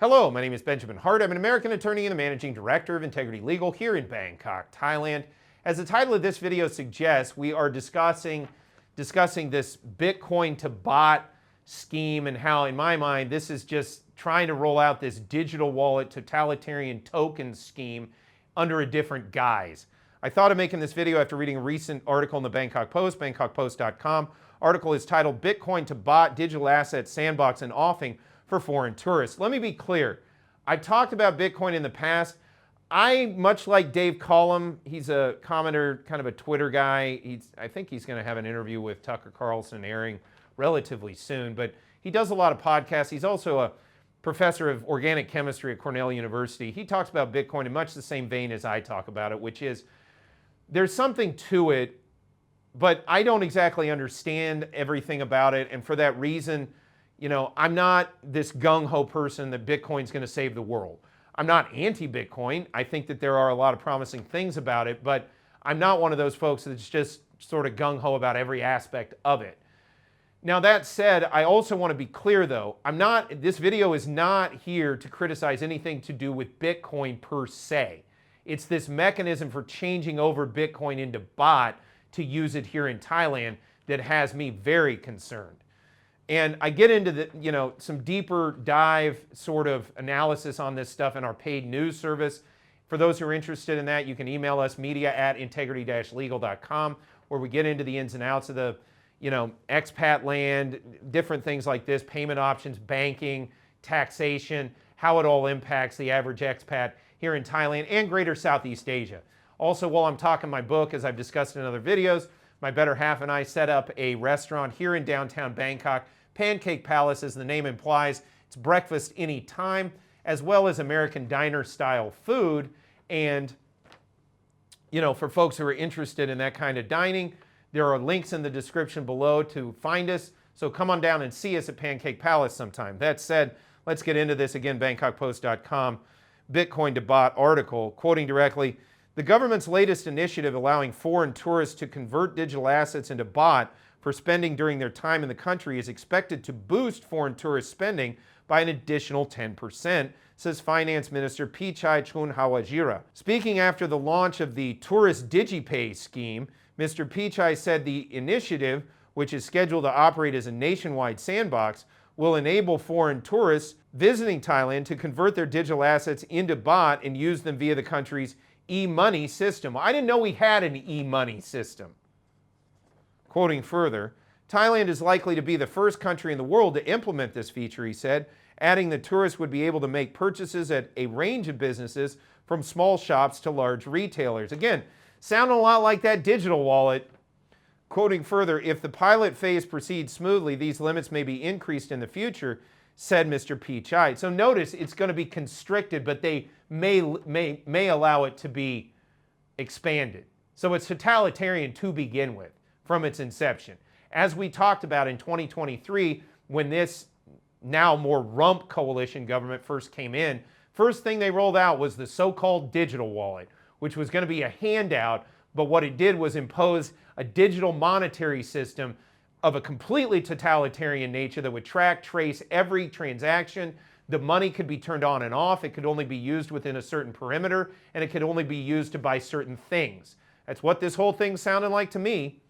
Hello, my name is Benjamin Hart. I'm an American attorney and the managing director of Integrity Legal here in Bangkok, Thailand. As the title of this video suggests, we are discussing this Bitcoin to Baht scheme and how, in my mind, this is just trying to roll out this digital wallet totalitarian token scheme under a different guise. I thought of making this video after reading a recent article in the Bangkok Post, bangkokpost.com. Article is titled Bitcoin to Baht Digital Asset Sandbox and Offing for Foreign Tourists. Let me be clear. I've talked about Bitcoin in the past. I, much like Dave Collum, he's a commenter, kind of a Twitter guy. I think he's going to have an interview with Tucker Carlson airing relatively soon, but he does a lot of podcasts. He's also a professor of organic chemistry at Cornell University. He talks about Bitcoin in much the same vein as I talk about it, which is there's something to it, but I don't exactly understand everything about it, and for that reason, you know, I'm not this gung-ho person that Bitcoin's going to save the world. I'm not anti-Bitcoin. I think that there are a lot of promising things about it, but I'm not one of those folks that's just sort of gung-ho about every aspect of it. Now that said, I also want to be clear though, this video is not here to criticize anything to do with Bitcoin per se. It's this mechanism for changing over Bitcoin into Baht to use it here in Thailand that has me very concerned. And I get into some deeper dive sort of analysis on this stuff in our paid news service. For those who are interested in that, you can email us media@integrity-legal.com, where we get into the ins and outs of the, expat land, different things like this, payment options, banking, taxation, how it all impacts the average expat here in Thailand and greater Southeast Asia. Also, while I'm talking my book, as I've discussed in other videos, my better half and I set up a restaurant here in downtown Bangkok, Pancake Palace, as the name implies. It's breakfast any time, as well as American diner style food. And, for folks who are interested in that kind of dining, there are links in the description below to find us. So come on down and see us at Pancake Palace sometime. That said, let's get into this again, bangkokpost.com, Bitcoin to Baht article, quoting directly, the government's latest initiative allowing foreign tourists to convert digital assets into Baht for spending during their time in the country is expected to boost foreign tourist spending by an additional 10%, says Finance Minister Pichai Chunhawajira. Speaking after the launch of the Tourist DigiPay scheme, Mr. Pichai said the initiative, which is scheduled to operate as a nationwide sandbox, will enable foreign tourists visiting Thailand to convert their digital assets into Baht and use them via the country's e-money system. I didn't know we had an e-money system. Quoting further, Thailand is likely to be the first country in the world to implement this feature, he said, adding that tourists would be able to make purchases at a range of businesses from small shops to large retailers. Again, sounding a lot like that digital wallet. Quoting further, if the pilot phase proceeds smoothly, these limits may be increased in the future, said Mr. Pichai. So notice it's going to be constricted, but they may allow it to be expanded. So it's totalitarian to begin with from its inception. As we talked about in 2023, when this now more rump coalition government first came in, first thing they rolled out was the so-called digital wallet, which was going to be a handout, but what it did was impose a digital monetary system of a completely totalitarian nature that would track, trace every transaction. The money could be turned on and off. It could only be used within a certain perimeter, and it could only be used to buy certain things. That's what this whole thing sounded like to me.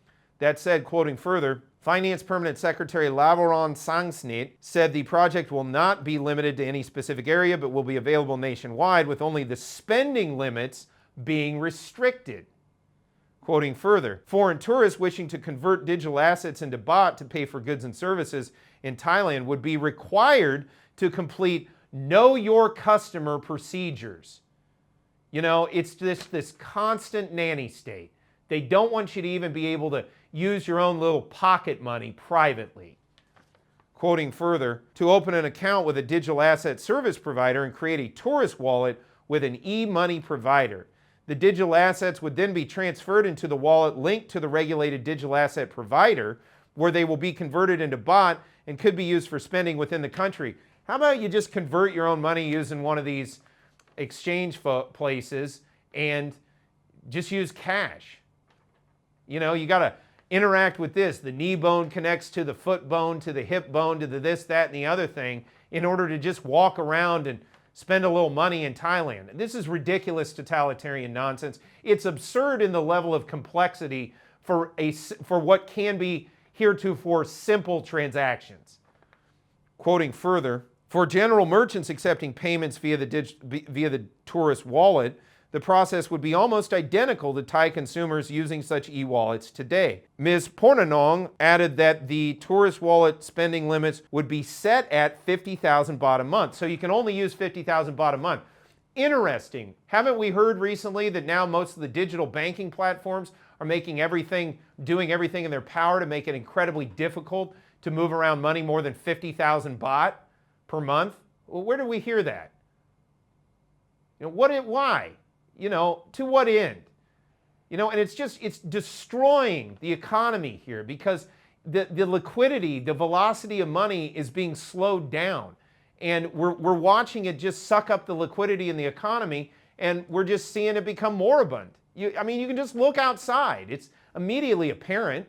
That said, quoting further, Finance Permanent Secretary Lavaron Sangsnit said the project will not be limited to any specific area, but will be available nationwide, with only the spending limits being restricted. Quoting further, foreign tourists wishing to convert digital assets into Baht to pay for goods and services in Thailand would be required to complete Know Your Customer procedures. It's this constant nanny state. They don't want you to even be able to use your own little pocket money privately. Quoting further, to open an account with a digital asset service provider and create a tourist wallet with an e-money provider. The digital assets would then be transferred into the wallet linked to the regulated digital asset provider, where they will be converted into Baht and could be used for spending within the country. How about you just convert your own money using one of these exchange places and just use cash? You got to interact with this. The knee bone connects to the foot bone, to the hip bone, to the this, that, and the other thing in order to just walk around and spend a little money in Thailand. And this is ridiculous totalitarian nonsense. It's absurd in the level of complexity for what can be heretofore simple transactions. Quoting further, for general merchants accepting payments via the tourist wallet, the process would be almost identical to Thai consumers using such e-wallets today. Ms. Pornanong added that the tourist wallet spending limits would be set at 50,000 baht a month, so you can only use 50,000 baht a month. Interesting. Haven't we heard recently that now most of the digital banking platforms are doing everything in their power to make it incredibly difficult to move around money more than 50,000 baht per month? Well, where did we hear that? Why? To what end? And it's destroying the economy here because the liquidity, the velocity of money is being slowed down. And we're watching it just suck up the liquidity in the economy, and we're just seeing it become moribund. You can just look outside. It's immediately apparent.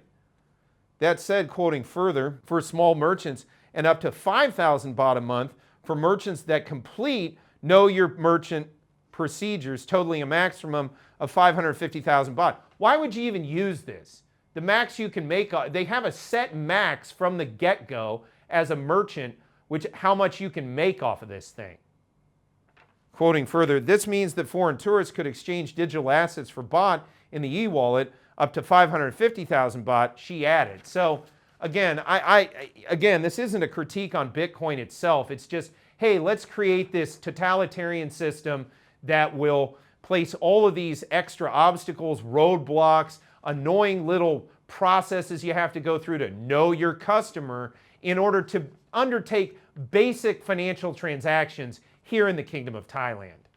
That said, quoting further, for small merchants and up to 5,000 baht a month for merchants that complete Know Your Merchant procedures, totaling a maximum of 550,000 baht. Why would you even use this? The max you can make, they have a set max from the get-go as a merchant, how much you can make off of this thing. Quoting further, this means that foreign tourists could exchange digital assets for baht in the e-wallet up to 550,000 baht, she added. So again, again, this isn't a critique on Bitcoin itself. It's just, hey, let's create this totalitarian system that will place all of these extra obstacles, roadblocks, annoying little processes you have to go through to know your customer in order to undertake basic financial transactions here in the Kingdom of Thailand.